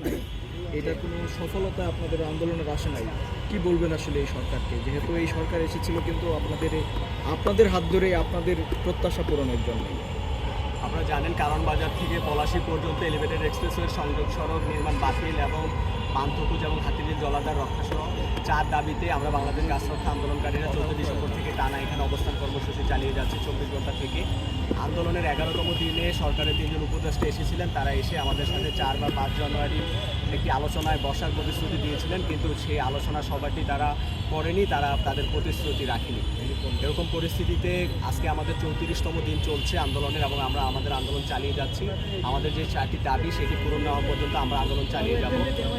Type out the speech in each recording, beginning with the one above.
নাই, এটার কোনো সফলতা আপনাদের আন্দোলনের আসে নাই। কি বলবেন আসলে এই সরকারকে, যেহেতু এই সরকার এসেছিল কিন্তু আপনাদের হাত ধরে আপনাদের প্রত্যাশা পূরণের জন্য? আপনারা জানেন কারণ বাজার থেকে পলাশী পর্যন্ত এলিভেটেড এক্সপ্রেসওয়ের সংযোগ সড়ক নির্মাণ বাতিল এবং পান্থকুজ এবং হাতিঝিল জলাধার রক্ষাসহ 4 দাবিতে আমরা বাংলাদেশ গাছ রক্ষা আন্দোলনকারীরা 14 ডিসেম্বর থেকে টানা এখানে অবস্থান কর্মসূচি চালিয়ে যাচ্ছে 24 ঘন্টা থেকে। আন্দোলনের 11তম দিনে সরকারের 3 জন উপদেষ্টা এসেছিলেন, তারা এসে আমাদের সাথে 4 বা 5 জানুয়ারি একটি আলোচনায় বসার প্রতিশ্রুতি দিয়েছিলেন, কিন্তু সেই আলোচনা সবাইটি তারা করেনি, তারা তাদের প্রতিশ্রুতি রাখেনি। এরকম পরিস্থিতিতে আজকে আমাদের 34তম দিন চলছে আন্দোলনের এবং আমরা আমাদের আন্দোলন চালিয়ে যাচ্ছি। আমাদের যে 4টি দাবি সেটি পূরণ না হওয়া পর্যন্ত আমরা আন্দোলন চালিয়ে যাব।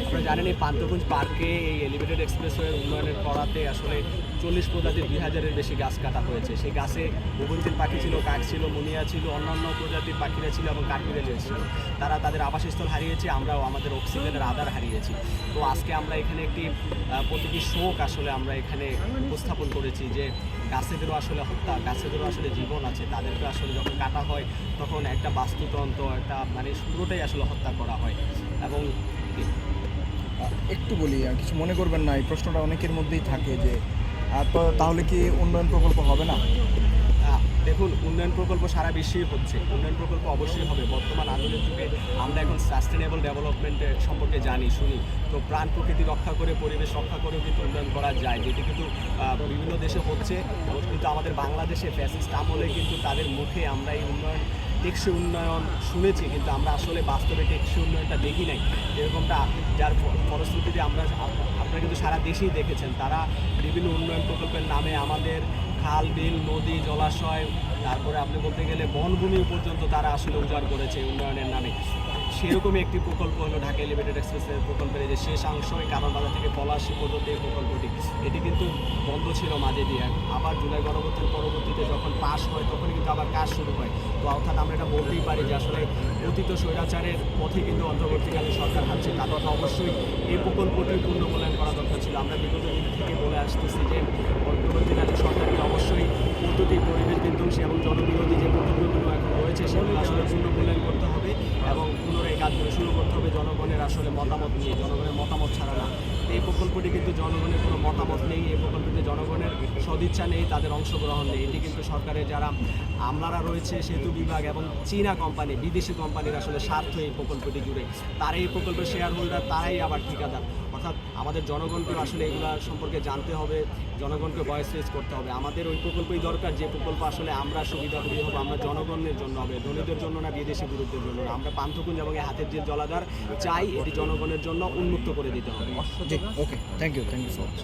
আপনারা জানেন এই পান্থকুঞ্জ পার্কে এই এলিভেটেড এক্সপ্রেসওয়ের উন্নয়নের করাতে আসলে 40 প্রজাতির 2000-এর বেশি গাছ কাটা হয়েছে। সেই গাছে বগুনতিল পাখি ছিল, কাক ছিল, মুনিয়া ছিল, অন্যান্য প্রজাতির পাখিরা ছিল এবং কাঠবিড়ালি ছিল। তারা তাদের আবাসস্থল হারিয়েছে, আমরাও আমাদের অক্সিজেনের আধার হারিয়েছি। তো আজকে আমরা এখানে একটি প্রতীকী শোক আসলে আমরা এখানে উপস্থাপন করেছি যে গাছেদেরও আসলে হত্যা, গাছেদেরও আসলে জীবন আছে, তাদেরকে আসলে যখন কাটা হয় তখন একটা বাস্তুতন্ত্র একটা মানে পুরোটাই আসলে হত্যা করা হয়। এবং একটু বলি, কিছু মনে করবেন না, এই প্রশ্নটা অনেকের মধ্যেই থাকে যে তাহলে কি উন্নয়ন প্রকল্প হবে না? দেখুন, উন্নয়ন প্রকল্প সারা বিশ্বেই হচ্ছে, উন্নয়ন প্রকল্প অবশ্যই হবে। বর্তমান আধুনিক যুগে আমরা এখন সাস্টেনেবল ডেভেলপমেন্টের সম্পর্কে জানি শুনি, তো প্রাণ প্রকৃতি রক্ষা করে পরিবেশ রক্ষা করেও কিন্তু উন্নয়ন করা যায়, যেটি কিন্তু বিভিন্ন দেশে হচ্ছে। কিন্তু আমাদের বাংলাদেশে ফ্যাসিস্ট আমলে কিন্তু তাদের মুখে আমরা এই টেকসই উন্নয়ন শুনেছি, কিন্তু আমরা আসলে বাস্তবে টেকসই উন্নয়নটা দেখি নাই। যেরকমটা যার ফলশ্রুতিতে আপনারা কিন্তু সারা দেশেই দেখেছেন, তারা বিভিন্ন উন্নয়ন প্রকল্পের নামে আমাদের খাল বিল নদী জলাশয় তারপরে আপনি বলতে গেলে বনভূমি পর্যন্ত তারা আসলে উজাড় করেছে উন্নয়নের নামে। সেরকমই একটি প্রকল্প হলো ঢাকা এলিভেটেড এক্সপ্রেসের প্রকল্পের এই যে শেষাংশই কারণ বাজার থেকে পলাশী পর্যন্ত এই প্রকল্পটি, এটি কিন্তু বন্ধ ছিল মাঝে দিয়ে। আবার জুলাই গণঅভ্যুত্থান পরবর্তীতে যখন পাশ হয় তখনই কিন্তু আবার কাজ শুরু হয়। তো অর্থাৎ আমরা এটা বলতেই পারি যে আসলে অতীত স্বৈরাচারের পথে কিন্তু অন্তর্বর্তীকালীন সরকার হাঁটছে, তাদের অবশ্যই এই প্রকল্পটি পূর্ণ মূল্যায়ন করা দরকার ছিল। আমরা বিগত দিন থেকে বলে আসতেছি যে অন্তর্বর্তীকালীন সরকারকে অবশ্যই পদ্ধতি পরিবেশ বিধ্বংসী এবং জনবিরোধী যে প্রকল্পগুলো এখন রয়েছে সেগুলো আসলে পূর্ণ মূল্যায়ন করতে হবে এবং পুনরায় কাজগুলো শুরু করতে হবে জনগণের আসলে মতামত নিয়ে, জনগণের মতামত ছাড়া না। এই প্রকল্পটি কিন্তু জনগণের কোনো মতামত নেই, এই প্রকল্পটিতে জনগণের সদিচ্ছা নেই, তাদের অংশগ্রহণ নেই। এটি কিন্তু সরকারের যারা আমলারা রয়েছে, সেতু বিভাগ এবং চীনা কোম্পানি, বিদেশি কোম্পানির আসলে স্বার্থ এই প্রকল্পটি জুড়ে। তারাই এই প্রকল্পের শেয়ার হোল্ডার, তারাই আবার ঠিকাদার। অর্থাৎ আমাদের জনগণকেও আসলে এগুলো সম্পর্কে জানতে হবে, জনগণকে ভয়েস রেজ করতে হবে। আমাদের ওই প্রকল্পই দরকার যে প্রকল্প আসলে আমরা সুবিধাভোগী হবো, আমরা জনগণের জন্য হবে, ধনীদের জন্য না, বিদেশি বিরুদ্ধের জন্য না। আমরা পান্থকুঞ্জ এবং এই হাতের যে জলাধার চাই, এটি জনগণের জন্য উন্মুক্ত করে দিতে হবে। ওকে, থ্যাংক ইউ সো মাচ।